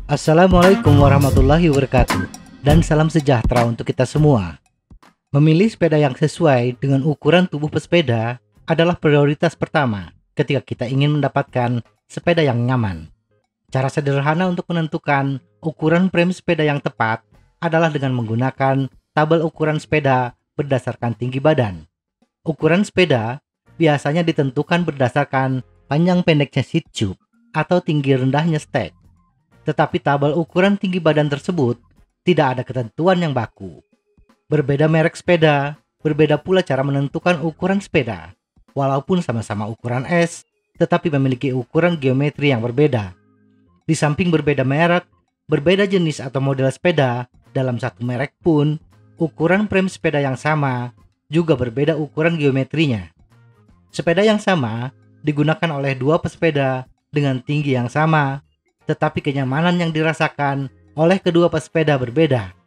Assalamualaikum warahmatullahi wabarakatuh, dan salam sejahtera untuk kita semua. Memilih sepeda yang sesuai dengan ukuran tubuh pesepeda adalah prioritas pertama ketika kita ingin mendapatkan sepeda yang nyaman. Cara sederhana untuk menentukan ukuran frame sepeda yang tepat adalah dengan menggunakan tabel ukuran sepeda berdasarkan tinggi badan. Ukuran sepeda biasanya ditentukan berdasarkan panjang pendeknya seat tube atau tinggi rendahnya stek. Tetapi tabel ukuran tinggi badan tersebut tidak ada ketentuan yang baku. Berbeda merek sepeda, berbeda pula cara menentukan ukuran sepeda. Walaupun sama-sama ukuran S, tetapi memiliki ukuran geometri yang berbeda. Di samping berbeda merek, berbeda jenis atau model sepeda, dalam satu merek pun, ukuran frame sepeda yang sama juga berbeda ukuran geometrinya. Sepeda yang sama digunakan oleh dua pesepeda dengan tinggi yang sama, tetapi kenyamanan yang dirasakan oleh kedua pesepeda berbeda.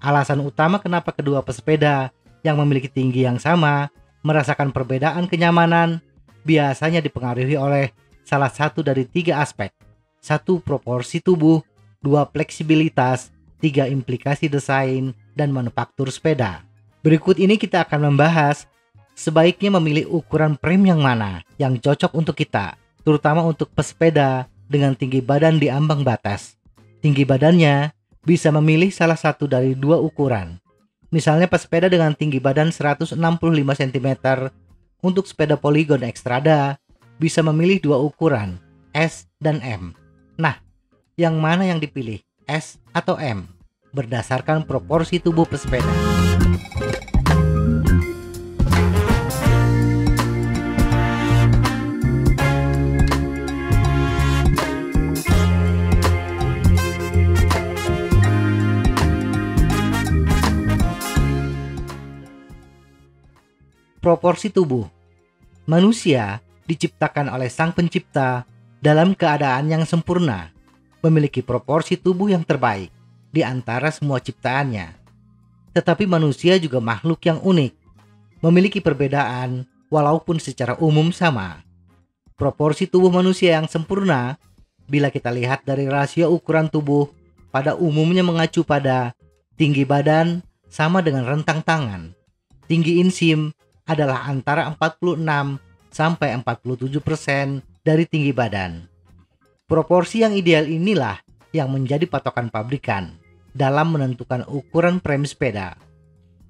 Alasan utama kenapa kedua pesepeda yang memiliki tinggi yang sama merasakan perbedaan kenyamanan biasanya dipengaruhi oleh salah satu dari tiga aspek. 1. Proporsi tubuh, 2. Fleksibilitas, 3. Implikasi desain dan manufaktur sepeda. Berikut ini kita akan membahas sebaiknya memilih ukuran frame yang mana yang cocok untuk kita, terutama untuk pesepeda dengan tinggi badan di ambang batas. Tinggi badannya bisa memilih salah satu dari dua ukuran. Misalnya pesepeda dengan tinggi badan 165 cm untuk sepeda Polygon Xtrada bisa memilih dua ukuran, S dan M. Nah, yang mana yang dipilih, S atau M? Berdasarkan proporsi tubuh pesepeda. Proporsi tubuh. Manusia diciptakan oleh Sang Pencipta dalam keadaan yang sempurna, memiliki proporsi tubuh yang terbaik di antara semua ciptaannya. Tetapi manusia juga makhluk yang unik, memiliki perbedaan walaupun secara umum sama. Proporsi tubuh manusia yang sempurna, bila kita lihat dari rasio ukuran tubuh, pada umumnya mengacu pada tinggi badan sama dengan rentang tangan. Tinggi insim adalah antara 46 sampai 47% dari tinggi badan. Proporsi yang ideal inilah yang menjadi patokan pabrikan dalam menentukan ukuran frame sepeda.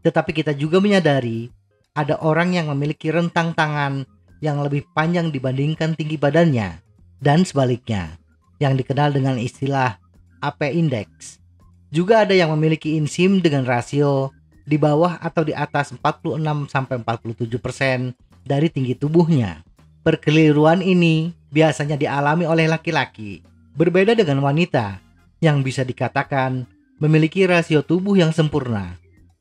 Tetapi kita juga menyadari ada orang yang memiliki rentang tangan yang lebih panjang dibandingkan tinggi badannya, dan sebaliknya, yang dikenal dengan istilah AP Index. Juga ada yang memiliki insim dengan rasio di bawah atau di atas 46-47% dari tinggi tubuhnya. Perkeliruan ini biasanya dialami oleh laki-laki, berbeda dengan wanita yang bisa dikatakan memiliki rasio tubuh yang sempurna.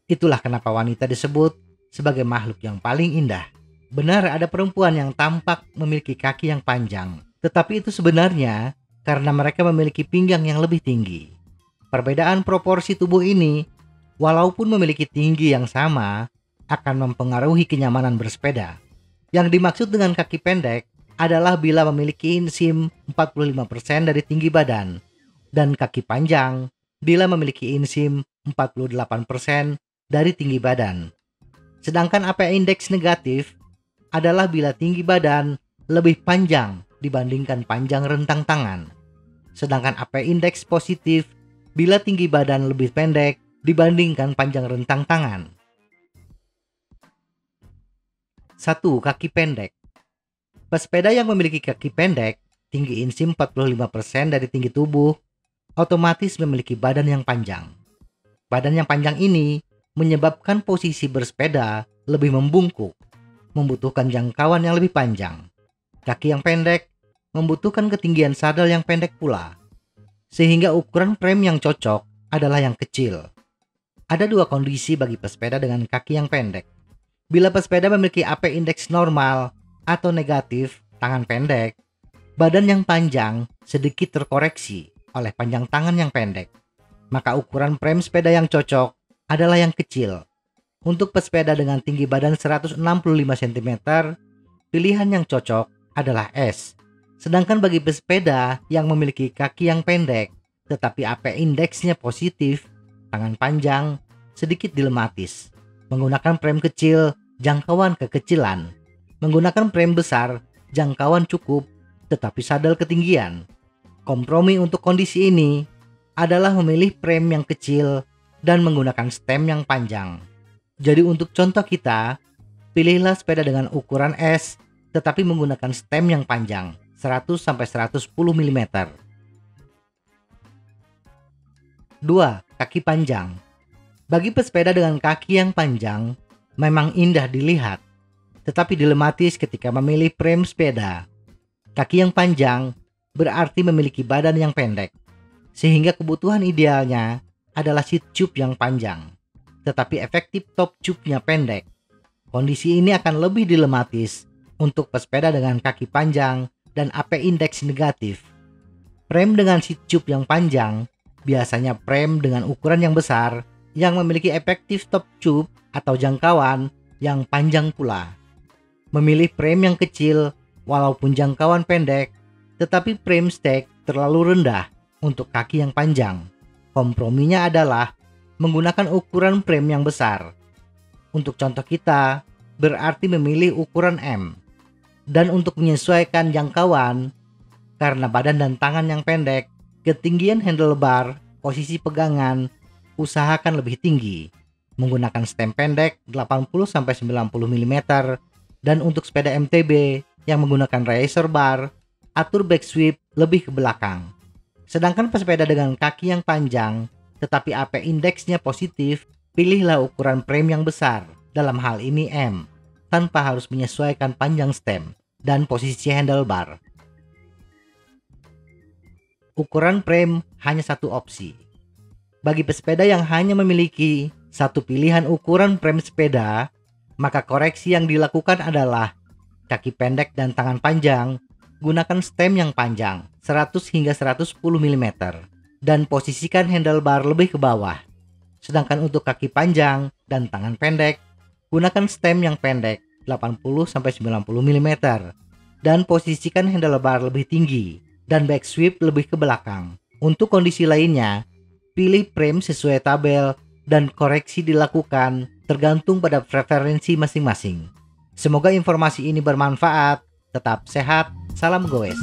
Itulah kenapa wanita disebut sebagai makhluk yang paling indah. Benar ada perempuan yang tampak memiliki kaki yang panjang, tetapi itu sebenarnya karena mereka memiliki pinggang yang lebih tinggi. Perbedaan proporsi tubuh ini, walaupun memiliki tinggi yang sama, akan mempengaruhi kenyamanan bersepeda. Yang dimaksud dengan kaki pendek adalah bila memiliki insim 45% dari tinggi badan, dan kaki panjang bila memiliki insim 48% dari tinggi badan. Sedangkan AP Index negatif adalah bila tinggi badan lebih panjang dibandingkan panjang rentang tangan. Sedangkan AP Index positif bila tinggi badan lebih pendek dibandingkan panjang rentang tangan. 1. Kaki pendek. Pesepeda yang memiliki kaki pendek, tinggi insim 45% dari tinggi tubuh, otomatis memiliki badan yang panjang. Badan yang panjang ini menyebabkan posisi bersepeda lebih membungkuk, membutuhkan jangkauan yang lebih panjang. Kaki yang pendek membutuhkan ketinggian sadel yang pendek pula, sehingga ukuran frame yang cocok adalah yang kecil. Ada dua kondisi bagi pesepeda dengan kaki yang pendek. Bila pesepeda memiliki AP Index normal atau negatif, tangan pendek, badan yang panjang sedikit terkoreksi oleh panjang tangan yang pendek. Maka ukuran frame sepeda yang cocok adalah yang kecil. Untuk pesepeda dengan tinggi badan 165 cm, pilihan yang cocok adalah S. Sedangkan bagi pesepeda yang memiliki kaki yang pendek, tetapi AP indeksnya positif, tangan panjang, sedikit dilematis, menggunakan prem kecil, jangkauan kekecilan, menggunakan prem besar, jangkauan cukup, tetapi sadel ketinggian. Kompromi untuk kondisi ini adalah memilih prem yang kecil dan menggunakan stem yang panjang. Jadi untuk contoh kita, pilihlah sepeda dengan ukuran S tetapi menggunakan stem yang panjang 100-110 mm. 2. Kaki panjang. Bagi pesepeda dengan kaki yang panjang, memang indah dilihat, tetapi dilematis ketika memilih prem sepeda. Kaki yang panjang berarti memiliki badan yang pendek, sehingga kebutuhan idealnya adalah seat tube yang panjang, tetapi efektif top tube-nya pendek. Kondisi ini akan lebih dilematis untuk pesepeda dengan kaki panjang dan AP indeks negatif. Prem dengan seat tube yang panjang biasanya prem dengan ukuran yang besar yang memiliki efektif top tube atau jangkauan yang panjang pula. Memilih prem yang kecil walaupun jangkauan pendek, tetapi prem stack terlalu rendah untuk kaki yang panjang. Komprominya adalah menggunakan ukuran prem yang besar. Untuk contoh kita, berarti memilih ukuran M. Dan untuk menyesuaikan jangkauan, karena badan dan tangan yang pendek, ketinggian handlebar, posisi pegangan, usahakan lebih tinggi. Menggunakan stem pendek 80-90 mm, dan untuk sepeda MTB yang menggunakan racer bar, atur back sweep lebih ke belakang. Sedangkan pesepeda dengan kaki yang panjang, tetapi AP indeksnya positif, pilihlah ukuran prem yang besar, dalam hal ini M, tanpa harus menyesuaikan panjang stem dan posisi handlebar. Ukuran prem hanya satu opsi. Bagi pesepeda yang hanya memiliki satu pilihan ukuran prem sepeda, maka koreksi yang dilakukan adalah kaki pendek dan tangan panjang, gunakan stem yang panjang 100-110 mm dan posisikan handlebar lebih ke bawah. Sedangkan untuk kaki panjang dan tangan pendek, gunakan stem yang pendek 80-90 mm dan posisikan handlebar lebih tinggi dan back sweep lebih ke belakang. Untuk kondisi lainnya, pilih prem sesuai tabel dan koreksi dilakukan tergantung pada preferensi masing-masing. Semoga informasi ini bermanfaat. Tetap sehat, salam goes.